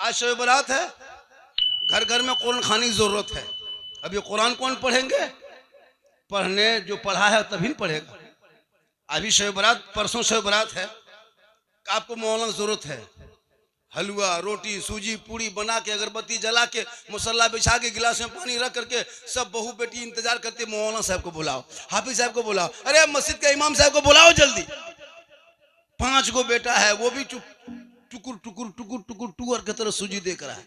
आज शब बारात है, घर घर में कुरान खाने की जरूरत है। अब ये कुरान कौन पढ़ेंगे? पढ़ने जो पढ़ा है तभी पढ़ेगा। अभी शब बारात, परसों शब बारात है, आपको मौलाना जरूरत है। हलवा, रोटी, सूजी, पूड़ी बना के, अगरबत्ती जला के, मुसल्ला बिछा के, गिलास में पानी रख करके सब बहू बेटी इंतजार करते, मौलाना साहब को बुलाओ, हाफिज साहब को बुलाओ, अरे मस्जिद के इमाम साहब को बुलाओ जल्दी। 5 गो बेटा है, वो भी टुकुर टुकुर टुकुर टुकुर टुकुर की तरह सूजी देख रहा है,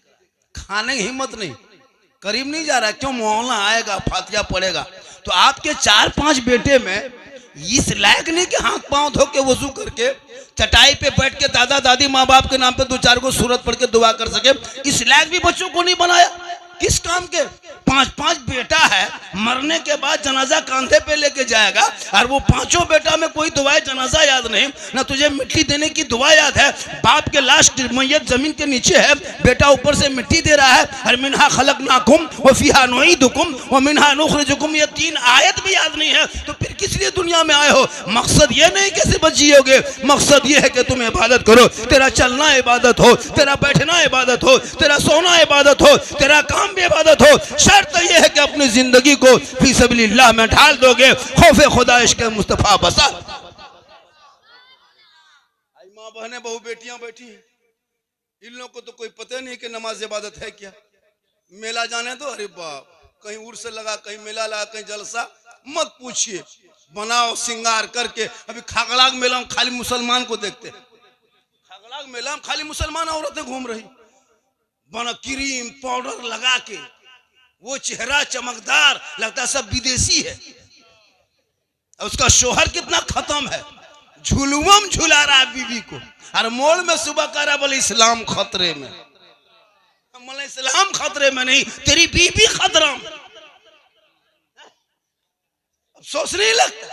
खाने की हिम्मत नहीं, करीब नहीं जा रहा। क्यों? मौलाना आएगा, फातिहा पढ़ेगा। तो आपके 4-5 बेटे में इस लायक नहीं कि हाथ पांव धो के वजू करके चटाई पे बैठ के दादा दादी माँ बाप के नाम पे 2-4 को सूरत पढ़ के दुआ कर सके। इस लायक भी बच्चों को नहीं बनाया। किस काम के? 5-5 बेटा है, मरने के बाद जनाजा कांधे पे लेके जाएगा, और वो 5 बेटा में कोई दुआ जनाजा याद नहीं, ना तुझे मिट्टी देने की दुआ याद है। बाप के लाश मैयत जमीन के नीचे है, बेटा ऊपर से मिट्टी दे रहा है, और मिन्हा खलकनाकुम व फीहा नुईदुकुम व मिन्हा नुखरिजुकुम, ये 3 आयत भी याद नहीं है। तो फिर किस लिए दुनिया में आए हो? मकसद ये नहीं कैसे बच जियोगे, मकसद ये है कि तुम इबादत करो। तेरा चलना इबादत हो, तेरा बैठना इबादत हो, तेरा सोना इबादत हो, तेरा काम भी इबादत हो। शर्त यह है कि अपनी जिंदगी को फी सबीलिल्लाह में ढाल दोगे। खौफे खुदा इश्क़ मुस्तफा बसा। माँ बहनें बहु बेटियां बैठी हैं, इन लोगों को तो कोई पता नहीं कि नमाज इबादत है क्या। मेला जाने दो, अरे बाप, कहीं उर्स लगा, कहीं मेला लगा, कहीं जलसा, मत पूछिए। बनाओ सिंगार करके। अभी खागड़ाग मेला में खाली मुसलमान को देखते हैं, खागड़ाग मेला में खाली मुसलमान औरतें घूम रही, बना क्रीम पाउडर लगा के, वो चेहरा चमकदार, लगता सब विदेशी है। उसका शोहर कितना खत्म है, झुलुम झुला रहा है बीवी को, और मोड़ में सुबह कह रहा बोले इस्लाम खतरे में। बोले इस्लाम खतरे में नहीं, तेरी बीवी खतरा में। अब सोच नहीं लगता,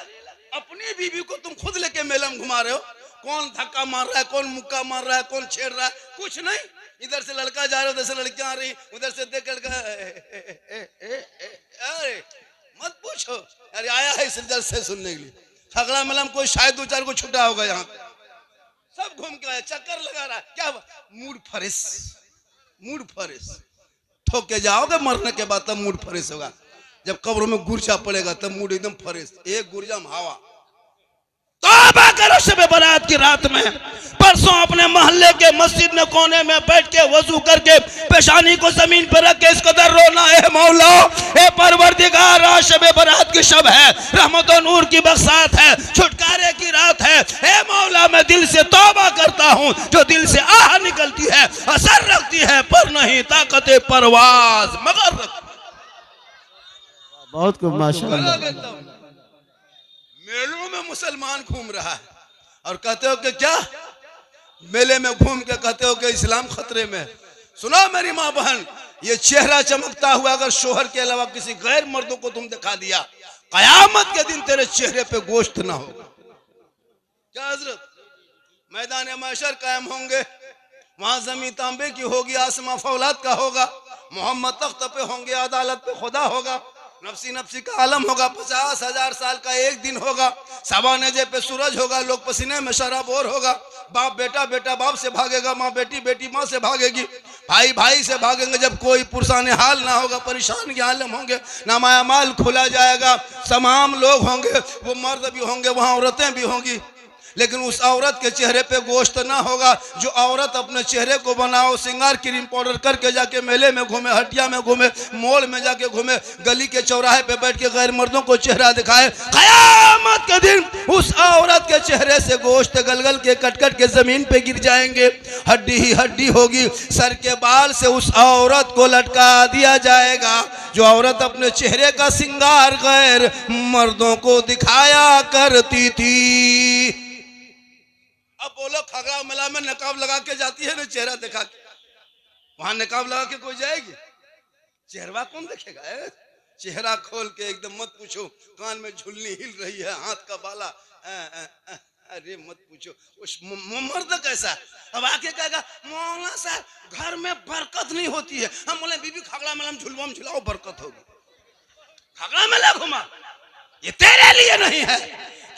अपनी बीवी को तुम खुद लेके मेला में घुमा रहे हो। कौन धक्का मार रहा है, कौन मुक्का मार रहा है, कौन छेड़ रहा है, कुछ नहीं। इधर से लड़का जा रहा है, उधर से लड़कियां आ रही, उधर से देख लड़का, अरे मत पूछो। अरे आया है इस जलसे सुनने के लिए। खगड़ा मेला में कोई शायद 2-4 को छुटा होगा, यहाँ सब घूम के आया, चक्कर लगा रहा है। क्या मूड फ्रेश, मूड फ्रेश। ठोक के जाओगे मरने के बाद, तब मूड फ्रेश होगा। जब कब्रों में गुर्जा पड़ेगा तब मूड एकदम फ्रेश। एक गुर्जा में हवा। तौबा करो शब बारात की रात में। परसों अपने मोहल्ले के मस्जिद में कोने में बैठ के वजू करके पेशानी को जमीन पर रख के इस कदर रोना है, मौला ए परवरदिगार, आज शब बारात की शब है, रहमत और नूर की बरसात है, छुटकारे की रात है। ए मौला, मैं दिल से तौबा करता हूँ, जो दिल से आह निकलती है, असर रखती है, पर नहीं ताकत परवाज मगर रखती। बहुत खूब माशाअल्लाह। मेलों में मुसलमान घूम रहा है और कहते हो कि क्या, मेले में घूम के कहते हो कि इस्लाम खतरे में। सुनो मेरी माँ बहन, ये चेहरा चमकता हुआ अगर शोहर के अलावा किसी गैर मर्दों को तुम दिखा दिया, कयामत के दिन तेरे चेहरे पे गोश्त ना होगा। क्या हजरत? मैदान महशर कायम होंगे, वहां जमीन तांबे की होगी, आसमां फौलाद का होगा, मोहम्मद तख्त पे होंगे, अदालत पे खुदा होगा, नफसी नफसी का आलम होगा, 50,000 साल का एक दिन होगा, सबा नजे पे सूरज होगा, लोग पसीने में शराबोर होगा, बाप बेटा, बेटा बाप से भागेगा, माँ बेटी, बेटी माँ से भागेगी, भाई भाई से भागेंगे। जब कोई पुरसान हाल ना होगा, परेशान के आलम होंगे, नामाया माल खुला जाएगा, तमाम लोग होंगे, वो मर्द भी होंगे, वहाँ औरतें भी होंगी, लेकिन उस औरत के चेहरे पे गोश्त ना होगा। जो औरत अपने चेहरे को बनाओ, सिंगार क्रीम पाउडर करके जाके मेले में घूमे, हटिया में घूमे, मोड़ में जाके घूमे, गली के चौराहे पे बैठ के गैर मर्दों को चेहरा दिखाए, कयामत के दिन उस औरत के चेहरे से गोश्त गलगल के कट-कट के जमीन पे गिर जाएंगे, हड्डी ही हड्डी होगी। सर के बाल से उस औरत को लटका दिया जाएगा, जो औरत अपने चेहरे का सिंगार गैर मर्दों को दिखाया करती थी। अब बोलो, खगड़ा मेला में नकाब लगा के जाती है ना, चेहरा दिखा के, वहां नकाब लगा के कोई जाएगी? चेहरा कौन देखेगा? चेहरा खोल के एकदम मत पूछो, कान में झुलनी हिल रही है, हाथ का बाला, अरे मत पूछो। उस मर्द कैसा? अब आके कहेगा मौलाना साहब घर में बरकत नहीं होती है। हम बोले बीबी खगड़ा मेला में झुलवा में झुलाओ, बरकत होगी। खगड़ा मेला घुमा, ये तेरे लिए नहीं है,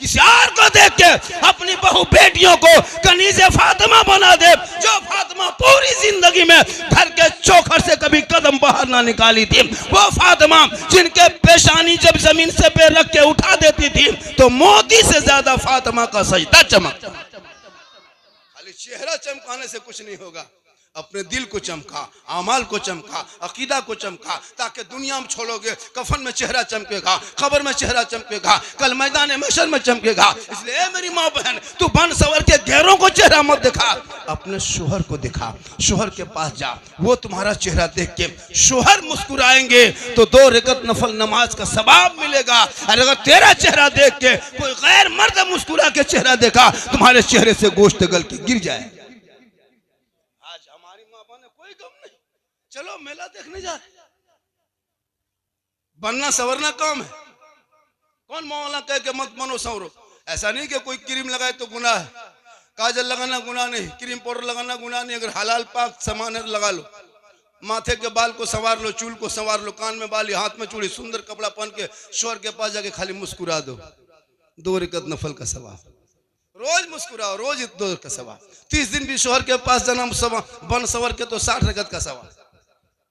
किसी और को देख के अपनी बहू बेटियों को कनीज़े फातिमा बना दे, जो फातिमा पूरी जिंदगी में घर के चौखट से कभी कदम बाहर ना निकाली थी, वो फातिमा जिनके पेशानी जब जमीन से पैर रख के उठा देती थी तो मोती से ज्यादा फातिमा का सजदा चमकता। खाली चेहरा चमकाने से कुछ नहीं होगा, अपने दिल को चमका, आमाल को चमका, अकीदा को चमका, ताकि दुनिया में छोड़ोगे कफन में चेहरा चमकेगा, खबर में चेहरा चमकेगा, कल मैदान महशर में चमकेगा। इसलिए मेरी माँ बहन, तू बन सवर के गैरों को चेहरा मत दिखा, अपने शोहर को दिखा। शोहर के पास जा, वो तुम्हारा चेहरा देख के शोहर मुस्कुराएंगे तो 2 रकात नफल नमाज का सवाब मिलेगा। और अगर तेरा चेहरा देख के कोई गैर मर्द मुस्कुरा के चेहरा देखा, तुम्हारे चेहरे से गोश्त गल के गिर जाए। चलो मेला देखने जा रहे, बनना संवरना काम है। कौन मौलाना कह के मत बनो संवरो? ऐसा नहीं कि कोई क्रीम लगाए तो गुनाह है, काजल लगाना गुनाह नहीं, क्रीम पाउडर लगाना गुनाह नहीं। अगर हलाल पाक सामान है लगा लो, माथे के बाल को संवार लो, चूल को संवार लो, कान में बाली, हाथ में चूड़ी, सुंदर कपड़ा पहन के शोहर के पास जाके खाली मुस्कुरा दो, 2 रकात नफल का सवाब। रोज मुस्कुराओ, रोज 2 का सवाब। 30 दिन भी शोहर के पास जाना बन सवर के तो 60 रकात का सवाब।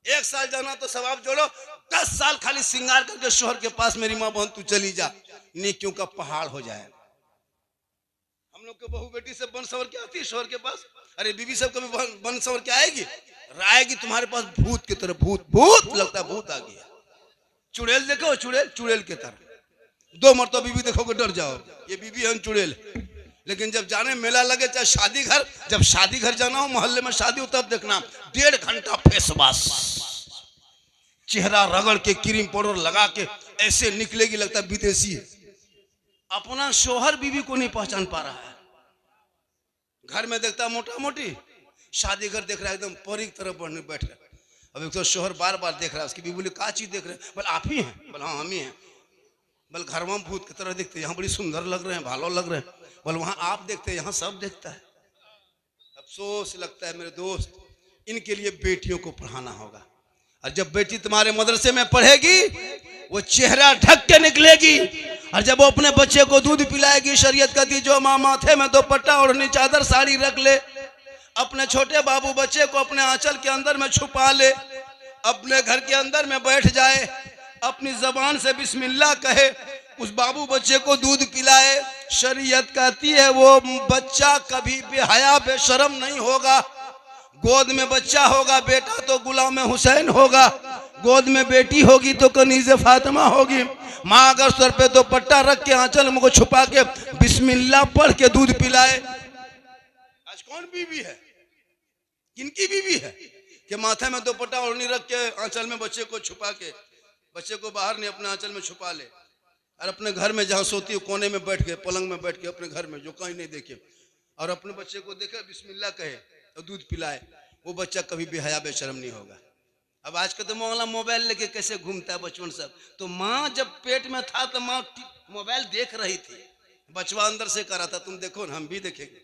1 साल जाना तो सवाब जोड़ो, 10 साल खाली श्रृंगार करके शोहर के पास मेरी माँ बहन तू चली जा, नेकियों का पहाड़ हो जाए। हम लोग के बहू बेटी से बन सवर के आती है शोहर के पास, अरे बीबी सब कभी बन सवर के आएगी? आएगी तुम्हारे पास भूत की तरह, भूत भूत लगता है, भूत आ गया। चुड़ैल देखो, चुड़ैल चुड़ैल की तरह। 2 मरतबा बीबी देखोगे डर जाओ, ये बीबी है चुड़ैल। लेकिन जब जाने मेला लगे, चाहे शादी घर, जब शादी घर जाना हो, मोहल्ले में शादी हो, तब देखना 1.5 घंटा फेस वॉश, चेहरा रगड़ के क्रीम पाउडर लगा के ऐसे निकलेगी, लगता है विदेशी है। अपना शोहर बीवी को नहीं पहचान पा रहा है। घर में देखता मोटा मोटी, शादी घर देख रहा है एकदम परी की तरफ बढ़ने बैठ रहा। अब एक तो शोहर बार बार देख रहा है, उसकी बीवी बोली का चीज देख रहे हैं? बोले आप ही हैं। बोले हाँ हम ही हैं। बोले घर में भूत की तरह दिखते, यहाँ बड़ी सुंदर लग रहे हैं, भालो लग रहे हैं। बोले वहां आप देखते हैं, यहाँ सब देखता है। अफसोस लगता है मेरे दोस्त, इनके लिए बेटियों को पढ़ाना होगा। और जब बेटी तुम्हारे मदरसे में पढ़ेगी, वो चेहरा ढक के निकलेगी। और जब वो अपने बच्चे को दूध पिलाएगी, शरीयत कहती जो माँ माथे में दुपट्टा ओढ़नी, चादर साड़ी रख ले, अपने छोटे बाबू बच्चे को अपने आंचल के अंदर में छुपा ले, अपने घर के अंदर में बैठ जाए, अपनी जबान से बिस्मिल्लाह कहे, उस बाबू बच्चे को दूध पिलाए। शरीयत कहती है वो बच्चा कभी बेहया बेशरम नहीं होगा। गोद में बच्चा होगा बेटा तो गुलाम हुसैन होगा, गोद में बेटी होगी तो कनीज़े फातिमा होगी। माँ अगर सर पे दुपट्टा रख के आंचल में को छुपा के बिस्मिल्लाह पढ़ के दूध पिलाए। आज कौन बीवी है, किनकी बीवी है कि माथे में दुपट्टा ओढ़नी रख के आंचल में बच्चे को छुपा के, बच्चे को बाहर नहीं अपने आंचल में छुपा ले, और अपने घर में जहाँ सोती है कोने में बैठ के, पलंग में बैठ के, अपने घर में जो कहीं नहीं देखे, और अपने बच्चे को देखे बिस्मिल्लाह कहे और दूध पिलाए। वो बच्चा कभी बेहया बेशरम नहीं होगा। अब आज का तो मोहल्ला मोबाइल लेके कैसे घूमता है बचपन सब। तो माँ जब पेट में था तो माँ मोबाइल देख रही थी, बचवा अंदर से कर रहा था, तुम देखो ना हम भी देखेंगे।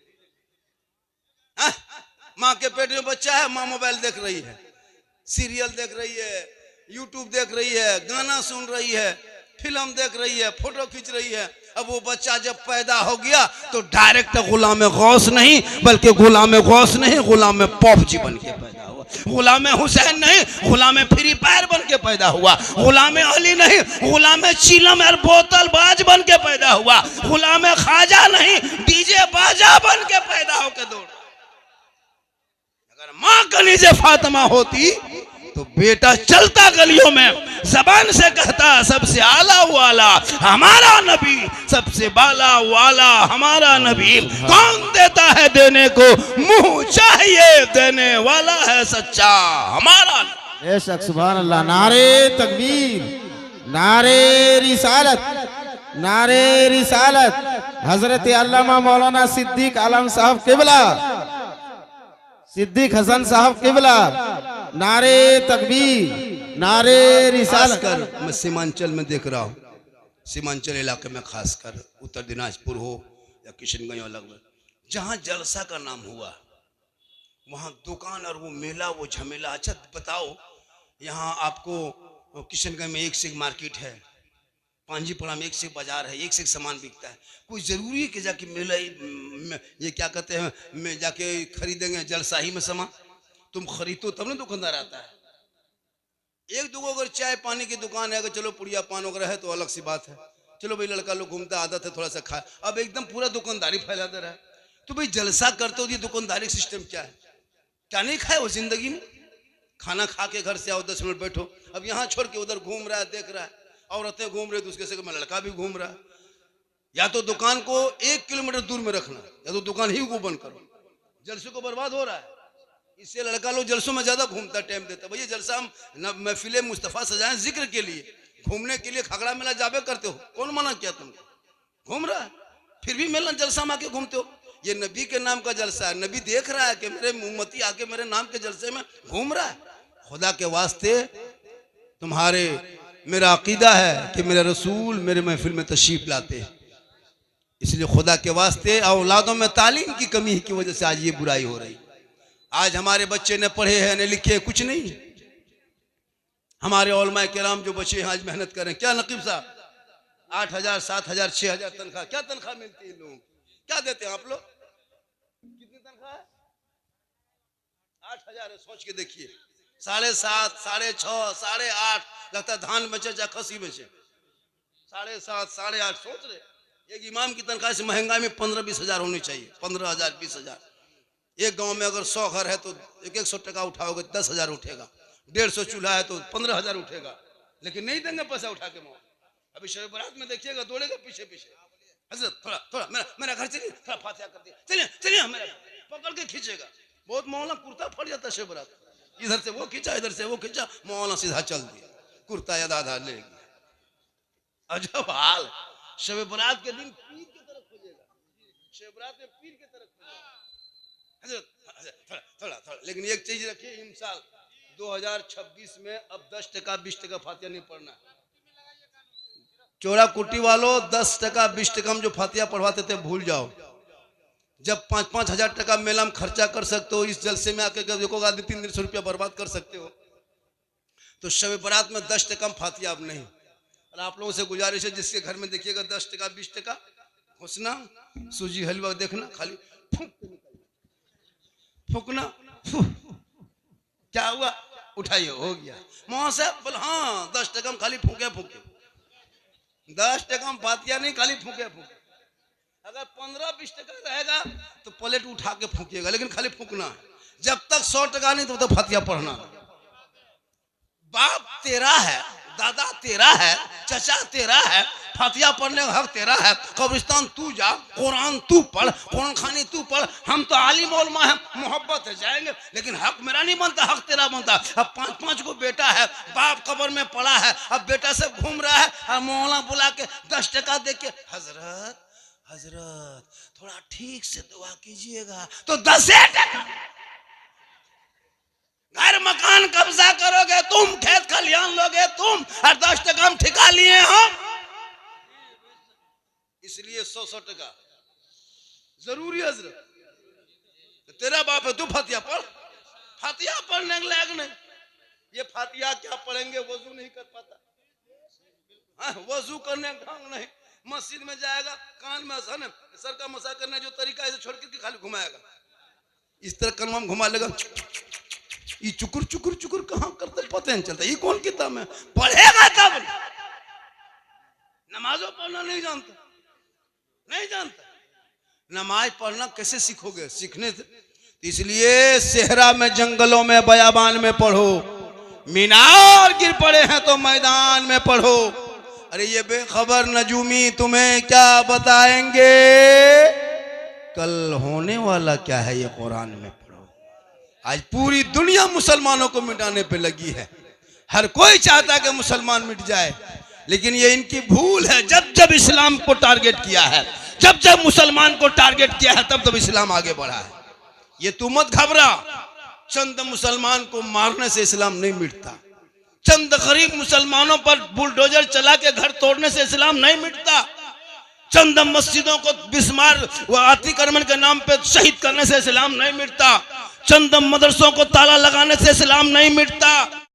माँ के पेट में बच्चा है, माँ मोबाइल देख रही है, सीरियल देख रही है, यूट्यूब देख रही है, गाना सुन रही है, फिल्म देख रही है, फोटो खींच रही है। अब वो बच्चा जब पैदा हो गया तो डायरेक्ट गुलाम गौस नहीं, बल्कि गुलाम गौस नहीं, गुलाम पॉपजी बन के पैदा हुआ। गुलाम हुसैन नहीं, गुलाम फ्री फायर बन के पैदा हुआ। गुलाम अली नहीं, गुलाम चिलम और बोतल बाज बन के पैदा हुआ। गुलाम ख्वाजा नहीं, डीजे बाजा बन के पैदा होकर दौड़। अगर माँ कनीज़े फातिमा होती तो बेटा चलता गलियों में जबान से कहता सबसे आला वाला हमारा नबी, सबसे बाला वाला हमारा नबी। कौन देता है देने को, मुंह चाहिए देने वाला है सच्चा हमारा। बेशक सुभान अल्लाह। नारे तकबीर, नारे रिसालत, नारे रिसालत। हजरत अल्लामा मौलाना सिद्दीक आलम साहब किबला, सिद्दीक हसन साहब किबला, नारे तकबीर, नारे रिसालत। मैं सीमांचल में देख रहा हूँ, सीमांचल इलाके में खासकर उत्तर दिनाजपुर हो या किशनगंज अलग में, जहाँ जलसा का नाम हुआ वहाँ दुकान और वो मेला वो झमेला। अच्छा बताओ, यहाँ आपको किशनगंज में एक से एक मार्केट है, पांजीपुरा में एक से एक बाजार है, एक से एक सामान बिकता है। कोई जरूरी है कि जाके मेला ये क्या कहते हैं मैं जाके खरीदेंगे जलसाही में सामान? तुम खरीदो तब ना दुकानदार आता है। एक दो अगर चाय पानी की दुकान है, अगर चलो पुड़िया पान वगैरह है तो अलग सी बात है, चलो भाई लड़का लोग घूमता आदत है थोड़ा सा खाए। अब एकदम पूरा दुकानदारी फैला दे रहा है। तो भाई जलसा करते हो ये दुकानदारी सिस्टम क्या है? क्या नहीं खाए वो जिंदगी में? खाना खा के घर से आओ 10 मिनट बैठो। अब यहाँ छोड़ के उधर घूम रहा है, देख रहा है, औरतें घूम रही तो उसके से लड़का भी घूम रहा है। या तो दुकान को 1 किलोमीटर दूर में रखना, या तो दुकान ही को बंद करो। जलसों को बर्बाद हो रहा है। इससे लड़का लोग जलसों में ज्यादा घूमता टाइम देता। भैया जलसा हम महफिले मुस्तफा सजाएं जिक्र के लिए, घूमने के लिए खगड़ा मेला जाबे करते हो, कौन मना किया तुमको? घूम रहा है फिर भी मेला जलसा में आके घूमते हो। ये नबी के नाम का जलसा है। नबी देख रहा है कि मेरे उम्मती आके मेरे नाम के जलसे में घूम रहा है। खुदा के वास्ते तुम्हारे मेरा अकीदा है कि मेरे रसूल मेरे महफिल में तशरीफ लाते हैं, इसलिए खुदा के वास्ते औलादों में तालीम की कमी की वजह से आज ये बुराई हो रही। आज हमारे बच्चे न पढ़े हैं न लिखे, कुछ नहीं। हमारे उलमा किराम जो बच्चे हैं आज मेहनत करें। क्या नकीब साहब 8,000 7,000 6,000 तनख्वाह, क्या तनख्वाह मिलती है लोगों? क्या देते हैं आप लोग? कितनी तनख्वाह है? 8,000 है। सोच के देखिए, 7.5 6.5 8.5 लगता है धान बेचे चाहे खसी बेचे। 7.5 8.5 सोच रहे। एक इमाम की तनख्वाह से महंगाई में 15-20 हजार होनी चाहिए। 15,000 20,000। एक गांव में अगर 100 घर है तो 100 टका उठाओगे 10,000 उठेगा। 150 चूल्हा है तो 15,000 उठेगा। लेकिन नहीं देंगे पैसा उठा के। अभी शब बारात में देखिएगा दौड़ेगा पीछे पीछे, हजरत थोड़ा मेरा घर चलिए, थोड़ा फातिहा कर दिया, चलिए मेरा पकड़ के खींचेगा। बहुत मौलाना कुर्ता फट जाता है शब बारात, इधर से वो खींचा इधर से वो खींचा, मौलाना सीधा चल दिया, कुर्ता या आधा ले गया। अजब हाल। शब बारात के दिन पीर की तरफ खोजेगा, शब बारात में पीर की तरफ खोजेगा। हजरत थोड़ा लेकिन एक चीज रखिए, इंशाल 2026 में अब 10 टका 20 टका फातिहा नहीं पढ़ना है। चोरा कुट्टी वालों 10 टका 20 टका में जो फातिहा पढ़वाते थे भूल जाओ। जब 5-5 हजार टका मेला में खर्चा कर सकते हो, इस जलसे में आके देखो आदमी 300 रुपया बर्बाद कर सकते हो, तो शब बारात में 10 टका में फातिहा अब नहीं। और आप लोगों से गुजारिश है जिसके घर में देखिएगा 10 टका 20 टका घुसना, सूजी हलवा देखना, खाली फूकना, क्या हुआ उठाइए हो गया। मोह से बोल हाँ 10 टका में खाली फूके 10 टका में फातिहा नहीं, खाली फूके। अगर 15-20 टका रहेगा तो प्लेट उठा के फूकिएगा, लेकिन खाली फूकना है। जब तक 100 टका नहीं तो फातिहा पढ़ना। बाप तेरा है, दादा तेरा है, चचा तेरा है, फातिहा पढ़ने का हक तेरा है। कब्रिस्तान तू जा, कुरान तू पढ़, कुरान खानी तू पढ़। हम तो आलिम उलमा है, मोहब्बत है जाएंगे, लेकिन हक मेरा नहीं बनता, हक तेरा बनता। अब 5-5 को बेटा है, बाप कब्र में पड़ा है, अब बेटा से घूम रहा है और मौलाना बुला के 10 टका दे के हजरत थोड़ा ठीक से दुआ कीजिएगा, तो 10 टका। घर मकान कब्जा करोगे तुम, खेत खलियान लोगे तुम, और 10 टका हम ठिका लिए हम। इसलिए 100 टका जरूरी है। हजरत तेरा बाप है, तू फातिहा पढ़। फातिहा पढ़ने के लायक नहीं। ये फातिहा क्या पढ़ेंगे, वजू नहीं कर पाता, वजू करने का ढंग नहीं। मस्जिद में जाएगा कान में सर का मसा करने जो तरीका है छोड़ के खाली घुमाएगा, इस तरह कलम घुमा लेगा। ये चुकुर चुकुर चुकुर कहाँ करते पता नहीं चलता। ये कौन किताब में पढ़ेगा तब। नमाजों पढ़ना नहीं जानता। नमाज पढ़ना कैसे सीखोगे? सीखने से। इसलिए सेहरा में, जंगलों में, बयाबान में पढ़ो। मीनार गिर पड़े हैं तो मैदान में पढ़ो। अरे ये बेखबर नजूमी तुम्हें क्या बताएंगे, कल होने वाला क्या है ये कुरान में पढ़ो। आज पूरी दुनिया मुसलमानों को मिटाने पे लगी है। हर कोई चाहता है कि मुसलमान मिट जाए, लेकिन ये इनकी भूल है। जब जब इस्लाम को टारगेट किया है, जब जब मुसलमान को टारगेट किया है, तब तब इस्लाम आगे बढ़ा है। ये तू मत घबरा, चंद मुसलमान को मारने से इस्लाम नहीं मिटता। चंद गरीब मुसलमानों पर बुलडोजर चला के घर तोड़ने से इस्लाम नहीं मिटता। चंद मस्जिदों को बिस्मार व अतिक्रमण के नाम पे शहीद करने से इस्लाम नहीं मिटता। चंद मदरसों को ताला लगाने से इस्लाम नहीं मिटता।